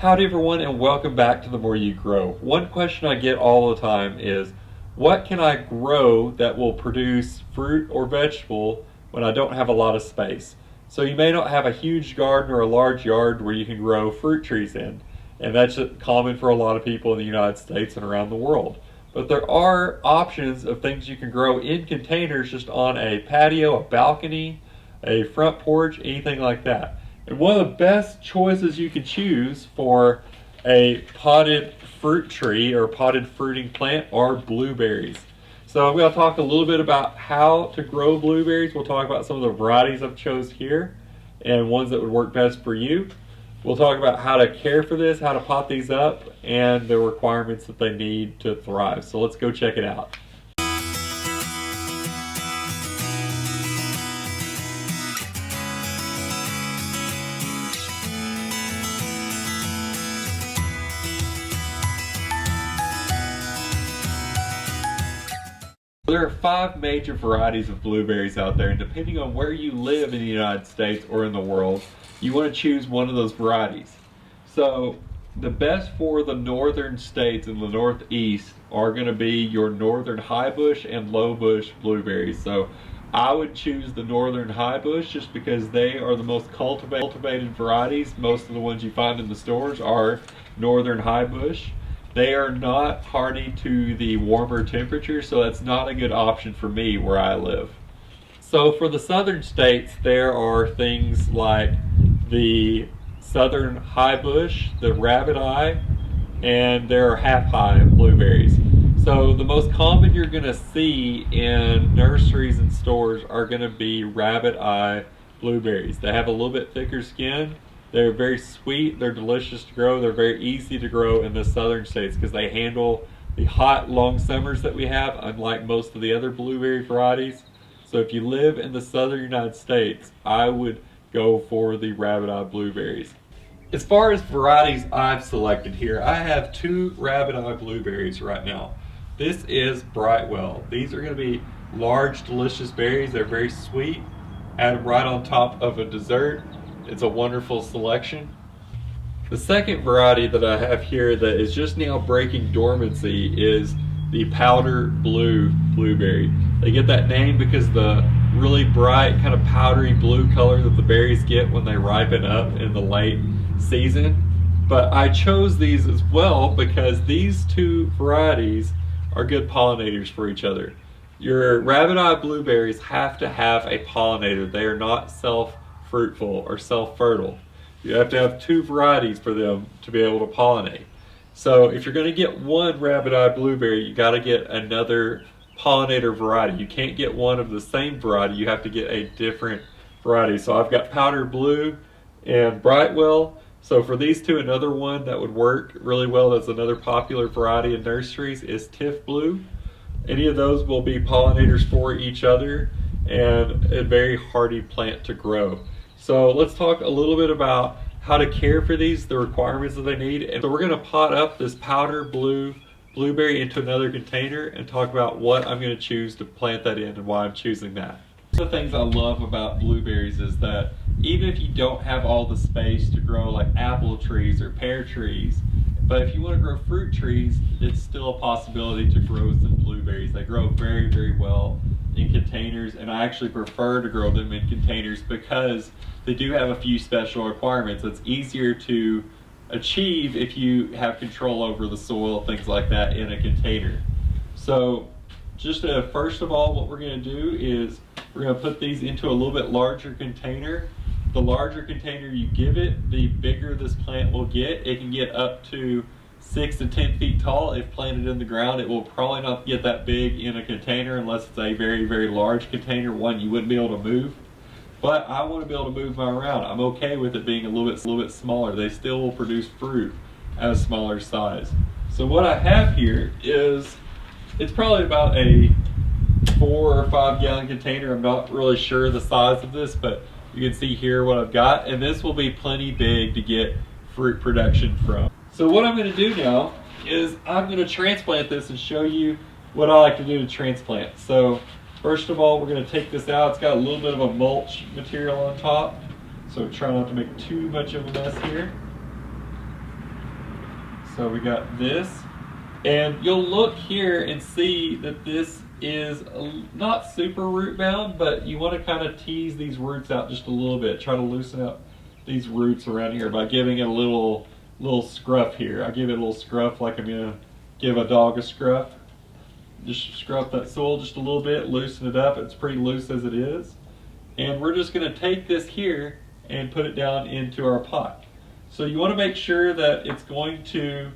Howdy everyone, and welcome back to The More You Grow. One question I get all the time is, what can I grow that will produce fruit or vegetable when I don't have a lot of space? So you may not have a huge garden or a large yard where you can grow fruit trees in, and that's common for a lot of people in the United States and around the world. But there are options of things you can grow in containers just on a patio, a balcony, a front porch, anything like that. And one of the best choices you can choose for a potted fruit tree or potted fruiting plant are blueberries. So I'm going to talk a little bit about how to grow blueberries. We'll talk about some of the varieties I've chose here and ones that would work best for you. We'll talk about how to care for this, how to pot these up, and the requirements that they need to thrive. So let's go check it out. There are 5 major varieties of blueberries out there, and depending on where you live in the United States or in the world, you want to choose one of those varieties. So the best for the northern states in the northeast are going to be your northern high bush and low bush blueberries. So I would choose the northern high bush just because they are the most cultivated varieties. Most of the ones you find in the stores are northern high bush. They are not hardy to the warmer temperatures, so that's not a good option for me where I live. So for the southern states, there are things like the southern high bush, the rabbit eye, and there are half high blueberries. So the most common you're going to see in nurseries and stores are going to be rabbit eye blueberries. They have a little bit thicker skin. They're very sweet, they're delicious to grow, they're very easy to grow in the southern states because they handle the hot, long summers that we have, unlike most of the other blueberry varieties. So if you live in the southern United States, I would go for the rabbit eye blueberries. As far as varieties I've selected here, I have 2 rabbit eye blueberries right now. This is Brightwell. These are going to be large, delicious berries. They're very sweet. Add them right on top of a dessert. It's a wonderful selection. The second variety that I have here that is just now breaking dormancy is the powder blue blueberry. They get that name because the really bright kind of powdery blue color that the berries get when they ripen up in the late season. But I chose these as well because these 2 varieties are good pollinators for each other. Your rabbit eye blueberries have to have a pollinator. They are not self-fruitful or self-fertile. You have to have 2 varieties for them to be able to pollinate. So if you're going to get one rabbit eye blueberry, you got to get another pollinator variety. You can't get one of the same variety. You have to get a different variety. So I've got powder blue and Brightwell. So for these 2, another one that would work really well, that's another popular variety in nurseries, is Tiff Blue. Any of those will be pollinators for each other and a very hardy plant to grow. So let's talk a little bit about how to care for these, the requirements that they need. And so we're going to pot up this powder blue blueberry into another container and talk about what I'm going to choose to plant that in and why I'm choosing that. One of the things I love about blueberries is that even if you don't have all the space to grow like apple trees or pear trees, but if you want to grow fruit trees, it's still a possibility to grow some blueberries. They grow very, very well in containers, and I actually prefer to grow them in containers because they do have a few special requirements. It's easier to achieve if you have control over the soil, things like that, in a container. So just first of all, what we're going to do is we're going to put these into a little bit larger container. The larger container you give it, the bigger this plant will get. It can get up to 6 to 10 feet tall. If planted in the ground, it will probably not get that big in a container unless it's a very, very large container, one you wouldn't be able to move. But I want to be able to move mine around. I'm okay with it being a little bit smaller. They still will produce fruit at a smaller size. So what I have here is, it's probably about a 4 or 5 gallon container. I'm not really sure the size of this, but you can see here what I've got, and this will be plenty big to get fruit production from. So what I'm going to do now is I'm going to transplant this and show you what I like to do to transplant. So first of all, we're going to take this out. It's got a little bit of a mulch material on top, so try not to make too much of a mess here. So we got this, and you'll look here and see that this is not super root bound, but you want to kind of tease these roots out just a little bit. Try to loosen up these roots around here by giving it a little scruff here. I give it a little scruff like I'm gonna give a dog a scruff. Just scruff that soil just a little bit, loosen it up. It's pretty loose as it is. And we're just gonna take this here and put it down into our pot. So you want to make sure that it's going to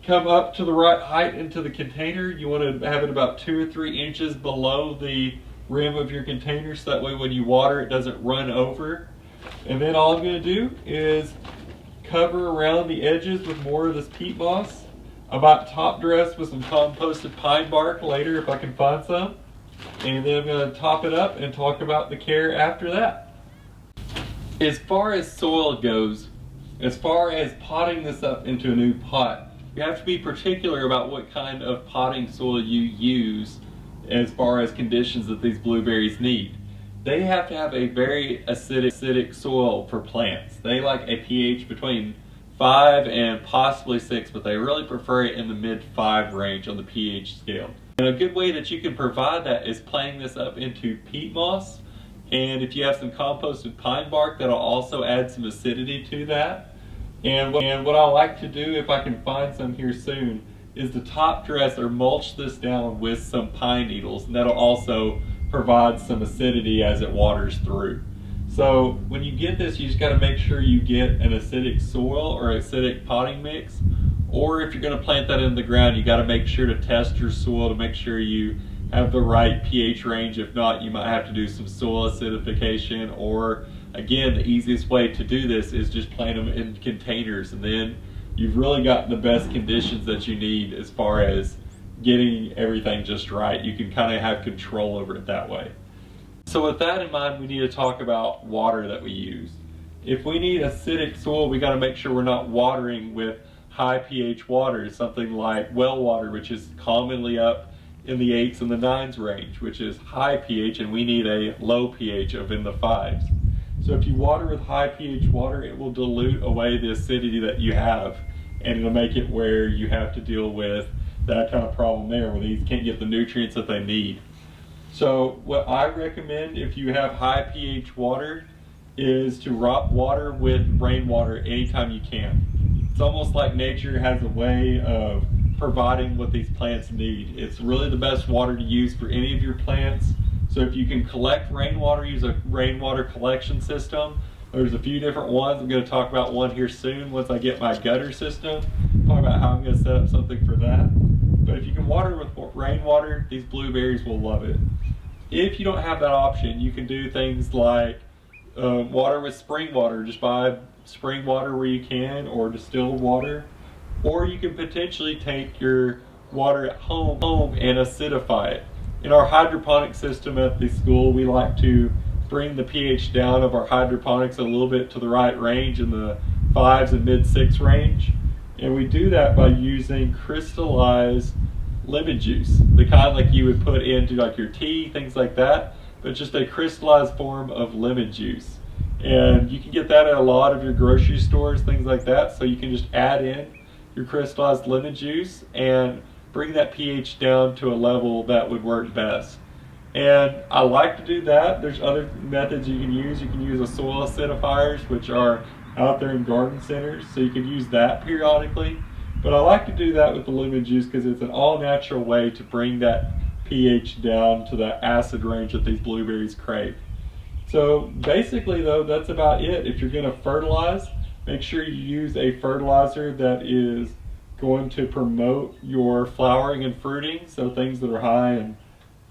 come up to the right height into the container. You want to have it about 2 or 3 inches below the rim of your container, so that way when you water it doesn't run over. And then all I'm going to do is cover around the edges with more of this peat moss. I might top dress with some composted pine bark later if I can find some. And then I'm going to top it up and talk about the care after that. As far as soil goes, as far as potting this up into a new pot, you have to be particular about what kind of potting soil you use as far as conditions that these blueberries need. They have to have a very acidic soil for plants. They like a pH between 5 and possibly 6, but they really prefer it in the mid-5 range on the pH scale. And a good way that you can provide that is planting this up into peat moss. And if you have some composted pine bark, that'll also add some acidity to that. And what I like to do, if I can find some here soon, is to top dress or mulch this down with some pine needles, and that'll also provide some acidity as it waters through. So when you get this, you just got to make sure you get an acidic soil or acidic potting mix. Or if you're going to plant that in the ground, you got to make sure to test your soil to make sure you have the right pH range. If not, you might have to do some soil acidification, or again, the easiest way to do this is just plant them in containers, and then you've really got the best conditions that you need as far as getting everything just right. You can kind of have control over it that way. So with that in mind, we need to talk about water that we use. If we need acidic soil, we got to make sure we're not watering with high pH water, something like well water, which is commonly up in the 8s and the 9s range, which is high pH, and we need a low pH of in the 5s. So if you water with high pH water, it will dilute away the acidity that you have, and it'll make it where you have to deal with that kind of problem there, where these can't get the nutrients that they need. So what I recommend if you have high pH water is to water with rainwater anytime you can. It's almost like nature has a way of providing what these plants need. It's really the best water to use for any of your plants. So if you can collect rainwater, use a rainwater collection system. There's a few different ones. I'm going to talk about one here soon once I get my gutter system. Talk about how I'm going to set up something for that. But if you can water with rainwater, these blueberries will love it. If you don't have that option, you can do things like water with spring water. Just buy spring water where you can, or distilled water. Or you can potentially take your water at home and acidify it. In our hydroponic system at the school, we like to bring the pH down of our hydroponics a little bit to the right range, in the 5s and mid-6 range. And we do that by using crystallized lemon juice, the kind like you would put into like your tea, things like that, but just a crystallized form of lemon juice. And you can get that at a lot of your grocery stores, things like that. So you can just add in your crystallized lemon juice and bring that pH down to a level that would work best. And I like to do that. There's other methods you can use. You can use a soil acidifiers, which are out there in garden centers, so you can use that periodically. But I like to do that with the lemon juice because it's an all-natural way to bring that pH down to the acid range that these blueberries crave. So basically though, that's about it. If you're going to fertilize, make sure you use a fertilizer that is going to promote your flowering and fruiting, so things that are high in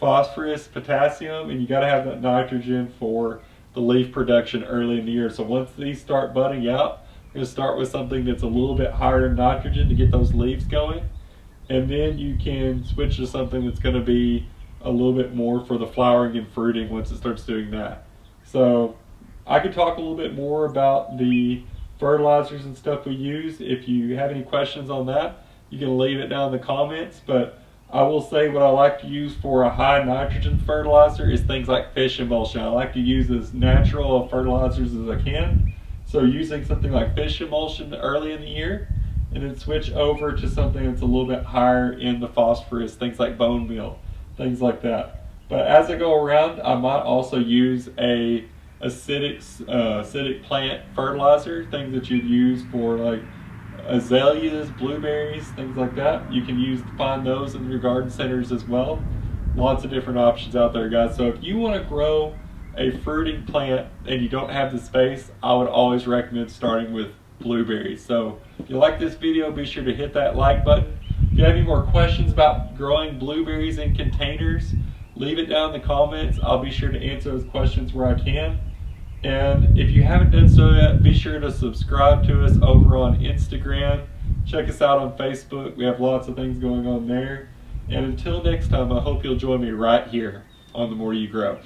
phosphorus, potassium, and you got to have that nitrogen for the leaf production early in the year. So once these start budding out, I'm going to start with something that's a little bit higher in nitrogen to get those leaves going, and then you can switch to something that's going to be a little bit more for the flowering and fruiting once it starts doing that. So I could talk a little bit more about the fertilizers and stuff we use. If you have any questions on that, you can leave it down in the comments. But I will say what I like to use for a high nitrogen fertilizer is things like fish emulsion. I like to use as natural fertilizers as I can. So using something like fish emulsion early in the year and then switch over to something that's a little bit higher in the phosphorus, things like bone meal, things like that. But as I go around, I might also use a acidic plant fertilizer, things that you'd use for like azaleas, blueberries, things like that. You can find those in your garden centers as well. Lots of different options out there, guys. So if you want to grow a fruiting plant and you don't have the space, I would always recommend starting with blueberries. So if you like this video, be sure to hit that like button. If you have any more questions about growing blueberries in containers, leave it down in the comments. I'll be sure to answer those questions where I can. And if you haven't done so yet, be sure to subscribe to us over on Instagram. Check us out on Facebook. We have lots of things going on there. And until next time, I hope you'll join me right here on The More You Grow.